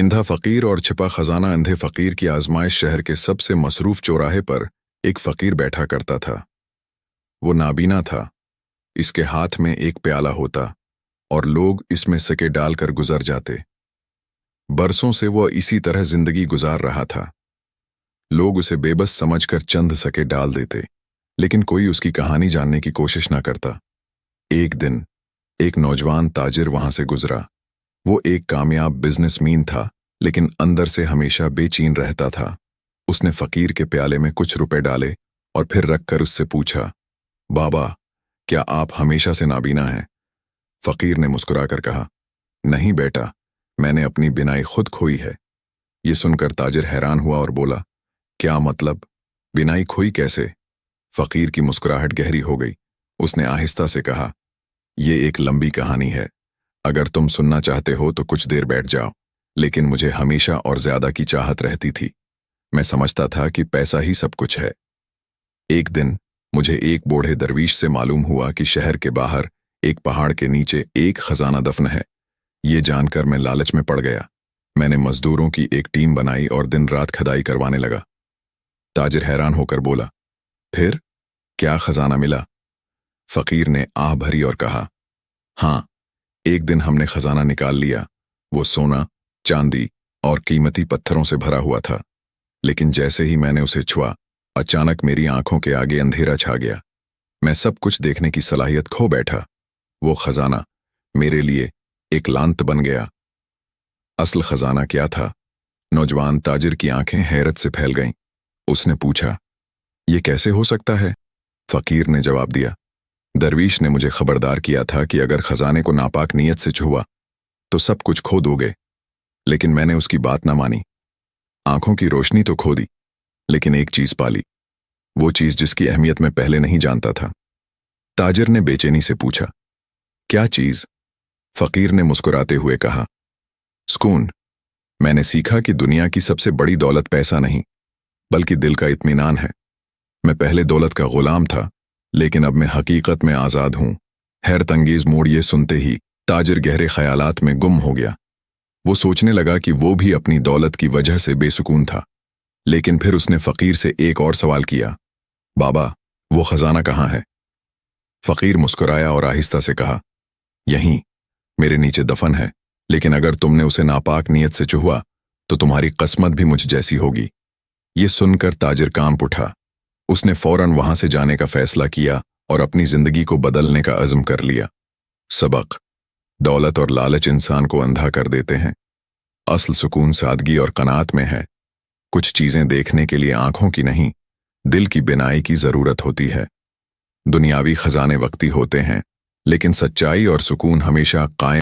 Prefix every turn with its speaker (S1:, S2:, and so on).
S1: अंधा फकीर और छिपा खजाना। अंधे फकीर की आजमाइश। शहर के सबसे मसरूफ चौराहे पर एक फकीर बैठा करता था। वो नाबीना था। इसके हाथ में एक प्याला होता और लोग इसमें सिक्के डालकर गुजर जाते। बरसों से वो इसी तरह जिंदगी गुजार रहा था। लोग उसे बेबस समझकर चंद सिक्के डाल देते, लेकिन कोई उसकी कहानी जानने की कोशिश न करता। एक दिन एक नौजवान ताजिर वहां से गुजरा। वो एक कामयाब बिजनेसमैन था, लेकिन अंदर से हमेशा बेचैन रहता था। उसने फकीर के प्याले में कुछ रुपए डाले और फिर रखकर उससे पूछा, बाबा, क्या आप हमेशा से नाबीना हैं? फकीर ने मुस्कुराकर कहा, नहीं बेटा, मैंने अपनी बिनाई खुद खोई है। ये सुनकर ताजिर हैरान हुआ और बोला, क्या मतलब? बिनाई खोई कैसे? फकीर की मुस्कुराहट गहरी हो गई। उसने आहिस्ता से कहा, ये एक लंबी कहानी है। अगर तुम सुनना चाहते हो तो कुछ देर बैठ जाओ, लेकिन मुझे हमेशा और ज्यादा की चाहत रहती थी। मैं समझता था कि पैसा ही सब कुछ है। एक दिन मुझे एक बूढ़े दरवीश से मालूम हुआ कि शहर के बाहर एक पहाड़ के नीचे एक खजाना दफन है। ये जानकर मैं लालच में पड़ गया। मैंने मजदूरों की एक टीम बनाई और दिन रात खुदाई करवाने लगा। ताजिर हैरान होकर बोला, फिर क्या खजाना मिला? फकीर ने आह भरी और कहा, हाँ, एक दिन हमने खजाना निकाल लिया। वो सोना, चांदी और कीमती पत्थरों से भरा हुआ था। लेकिन जैसे ही मैंने उसे छुआ, अचानक मेरी आंखों के आगे अंधेरा छा गया। मैं सब कुछ देखने की सलाहियत खो बैठा। वो खजाना मेरे लिए एक लांत बन गया। असल खजाना क्या था? नौजवान ताजिर की आंखें हैरत से फैल गईं। उसने पूछा, ये कैसे हो सकता है? फकीर ने जवाब दिया, दरवीश ने मुझे खबरदार किया था कि अगर खजाने को नापाक नीयत से छुआ तो सब कुछ खो दोगे। लेकिन मैंने उसकी बात ना मानी। आंखों की रोशनी तो खो दी, लेकिन एक चीज पाली, वो चीज जिसकी अहमियत मैं पहले नहीं जानता था। ताजिर ने बेचैनी से पूछा, क्या चीज? फकीर ने मुस्कुराते हुए कहा, सुकून। मैंने सीखा कि दुनिया की सबसे बड़ी दौलत पैसा नहीं, बल्कि दिल का इत्मीनान है। मैं पहले दौलत का गुलाम था, लेकिन अब मैं हकीकत में आजाद हूं। हैरत अंगेज मोड़ ये सुनते ही ताजिर गहरे ख्यालात में गुम हो गया। वो सोचने लगा कि वो भी अपनी दौलत की वजह से बेसुकून था। लेकिन फिर उसने फकीर से एक और सवाल किया, बाबा, वो खजाना कहाँ है? फकीर मुस्कुराया और आहिस्ता से कहा, यहीं मेरे नीचे दफन है। लेकिन अगर तुमने उसे नापाक नीयत से छुआ तो तुम्हारी किस्मत भी मुझ जैसी होगी। ये सुनकर ताजिर कांप उठा। उसने फौरन वहां से जाने का फैसला किया और अपनी जिंदगी को बदलने का अज़्म कर लिया। सबक: दौलत और लालच इंसान को अंधा कर देते हैं। असल सुकून सादगी और कनात में है। कुछ चीजें देखने के लिए आंखों की नहीं, दिल की बिनाई की जरूरत होती है। दुनियावी खजाने वक्ती होते हैं, लेकिन सच्चाई और सुकून हमेशा कायम